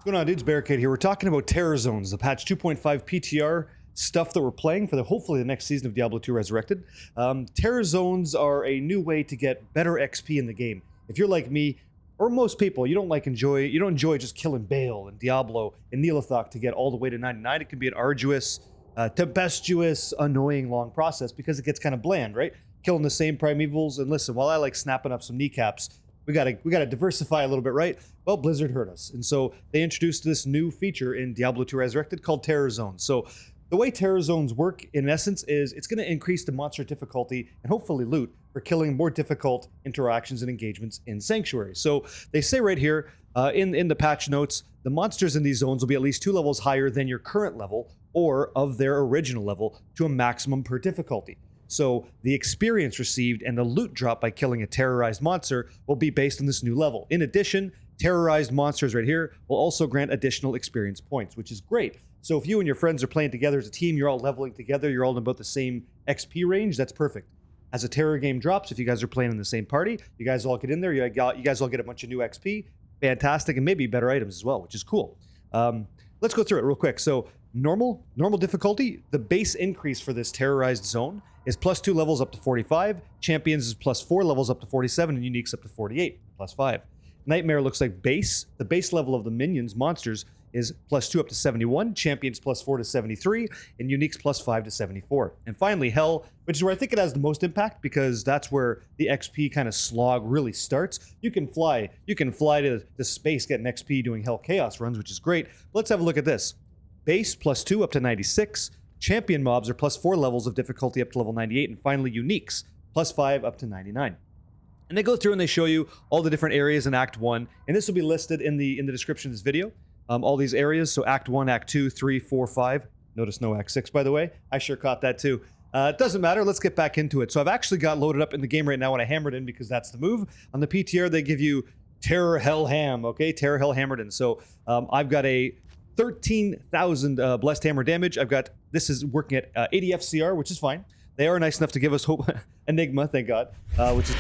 What's going on, dudes? Barricade here. We're talking about Terror Zones, the patch 2.5 PTR stuff that we're playing for hopefully the next season of Diablo 2 Resurrected. Terror Zones are a new way to get better XP in the game. If you're like me, or most people, you don't enjoy just killing Baal and Diablo and Neelathok to get all the way to 99. It can be an arduous, tempestuous, annoying long process because it gets kind of bland, right? Killing the same primevals. And listen, while I like snapping up some kneecaps, we gotta diversify a little bit, right? Well, Blizzard hurt us, and so they introduced this new feature in Diablo 2 Resurrected called Terror Zones. So the way Terror Zones work, in essence, is it's going to increase the monster difficulty and hopefully loot for killing more difficult interactions and engagements in Sanctuary. So they say right here in the patch notes, the monsters in these zones will be at least 2 levels higher than your current level or of their original level to a maximum per difficulty. So the experience received and the loot drop by killing a terrorized monster will be based on this new level. In addition, terrorized monsters right here will also grant additional experience points, which is great. So if you and your friends are playing together as a team, you're all leveling together, you're all in about the same XP range, that's perfect. As a terror game drops, if you guys are playing in the same party, you guys all get in there, you guys all get a bunch of new XP, fantastic, and maybe better items as well, which is cool. Let's go through it real quick. So normal difficulty, the base increase for this terrorized zone is plus 2 levels up to 45, champions is plus 4 levels up to 47, and uniques up to 48, plus 5. Nightmare looks like base. The base level of the minions, monsters, is plus 2 up to 71, champions plus 4 to 73, and uniques plus 5 to 74. And finally, Hell, which is where I think it has the most impact because that's where the XP kind of slog really starts. You can fly to space, getting XP doing Hell Chaos runs, which is great. Let's have a look at this. Base plus 2 up to 96, champion mobs are plus 4 levels of difficulty up to level 98, and finally uniques, plus 5 up to 99. And they go through and they show you all the different areas in Act 1, and this will be listed in the description of this video. All these areas, so Act 1, Act 2, 3, 4, 5. Notice no Act 6, by the way. I sure caught that too. It doesn't matter, let's get back into it. So I've actually got loaded up in the game right now on a Hammerdin because that's the move. On the PTR, they give you Terror Hell Ham, okay? Terror Hell Hammerdin. So I've got a 13,000 blessed hammer damage. This is working at 80 FCR, which is fine. They are nice enough to give us hope. Enigma, thank God, which is...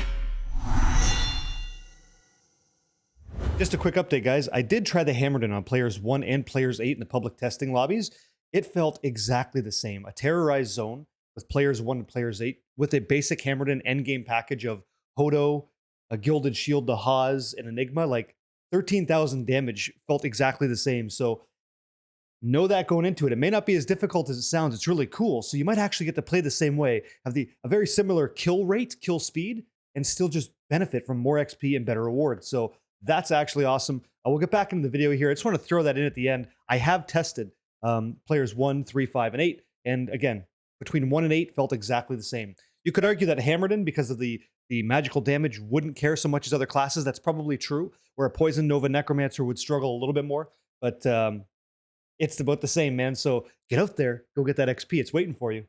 Just a quick update, guys. I did try the Hammerdin on players 1 and players 8 in the public testing lobbies. It felt exactly the same. A terrorized zone with players 1 and players 8 with a basic Hammerdin endgame package of Hodo, a Gilded Shield to Haas, and Enigma. Like 13,000 damage felt exactly the same. So know that going into it. It may not be as difficult as it sounds. It's really cool. So you might actually get to play the same way, have a very similar kill rate, kill speed, and still just benefit from more XP and better rewards. So that's actually awesome. We'll get back into the video here. I just want to throw that in at the end. I have tested players 1, 3, 5, and 8. And again, between 1 and 8 felt exactly the same. You could argue that Hammerdin, because of the magical damage, wouldn't care so much as other classes. That's probably true, where a Poison Nova Necromancer would struggle a little bit more. But it's about the same, man. So get out there, go get that XP. It's waiting for you.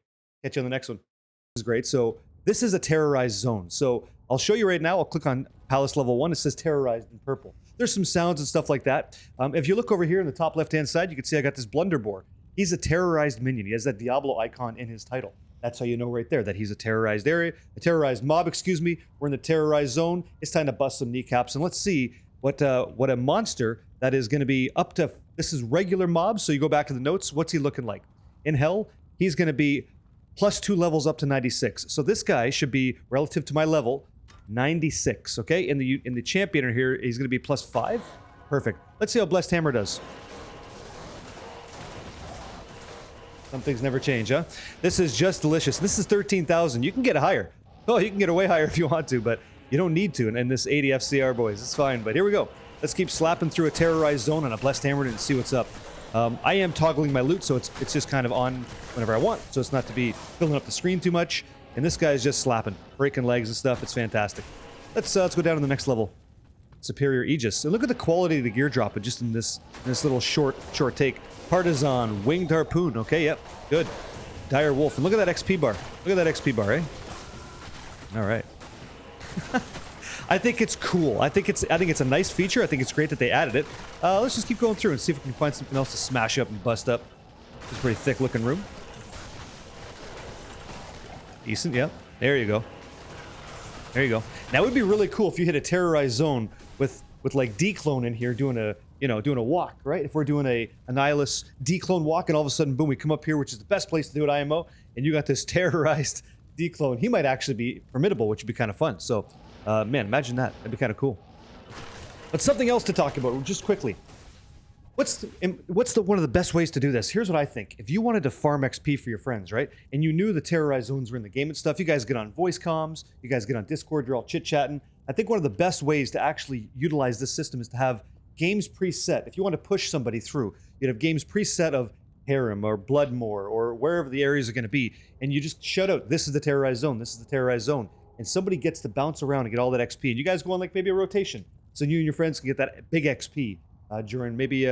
Catch you on the next one. This is great. So this is a terrorized zone. So I'll show you right now. I'll click on Palace level 1. It says terrorized in purple. There's some sounds and stuff like that. If you look over here in the top left-hand side, you can see I got this Blunderbore. He's a terrorized minion. He has that Diablo icon in his title. That's how you know right there that he's a terrorized area, a terrorized mob, excuse me. We're in the terrorized zone. It's time to bust some kneecaps. And let's see what a monster that is going to be up to... This is regular mobs, so you go back to the notes. What's he looking like? In Hell, he's going to be plus 2 levels up to 96. So this guy should be, relative to my level, 96, okay? In the champion here, he's going to be plus 5. Perfect. Let's see how Blessed Hammer does. Some things never change, huh? This is just delicious. This is 13,000. You can get higher. Oh, you can get way higher if you want to, but you don't need to. And this 80 FCR, boys, it's fine. But here we go. Let's keep slapping through a terrorized zone on a Blessed Hammer and see what's up. I am toggling my loot, so it's just kind of on whenever I want, so it's not to be filling up the screen too much. And this guy's just slapping, breaking legs and stuff. It's fantastic. Let's go down to the next level. Superior Aegis. And look at the quality of the gear drop just in this little short take. Partisan, Winged Harpoon. Okay, yep, good. Dire Wolf. And look at that XP bar. Look at that XP bar, eh? All right. I think it's cool. I think it's a nice feature. I think it's great that they added it. Let's just keep going through and see if we can find something else to smash up and bust up. It's a pretty thick looking room. Decent, yeah. There you go. There you go. Now it would be really cool if you hit a terrorized zone with like Declone in here doing a you know, doing a walk, right? If we're doing a nihilist declone walk and all of a sudden, boom, we come up here, which is the best place to do it, IMO, and you got this terrorized declone, he might actually be formidable, which would be kind of fun. So, man, imagine that. That'd be kind of cool. But something else to talk about, just quickly. What's one of the best ways to do this? Here's what I think. If you wanted to farm XP for your friends, right, and you knew the terrorized zones were in the game and stuff, you guys get on voice comms, you guys get on Discord, you're all chit-chatting. I think one of the best ways to actually utilize this system is to have games preset. If you want to push somebody through, you'd have games preset of Harem or Bloodmore or wherever the areas are going to be, and you just shout out, this is the terrorized zone, this is the terrorized zone, and somebody gets to bounce around and get all that XP, and you guys go on like maybe a rotation, so you and your friends can get that big XP during maybe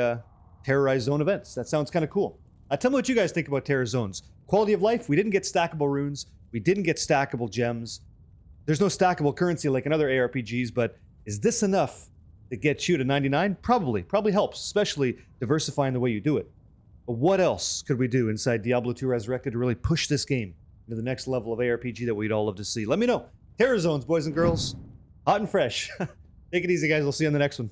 terrorized zone events. That sounds kind of cool. Tell me what you guys think about terror zones. Quality of life, we didn't get stackable runes, we didn't get stackable gems, there's no stackable currency like in other ARPGs, but is this enough to get you to 99? Probably helps, especially diversifying the way you do it. But what else could we do inside Diablo 2 Resurrected to really push this game into the next level of ARPG that we'd all love to see? Let me know. Terror zones, boys and girls. Hot and fresh. Take it easy, guys. We'll see you on the next one.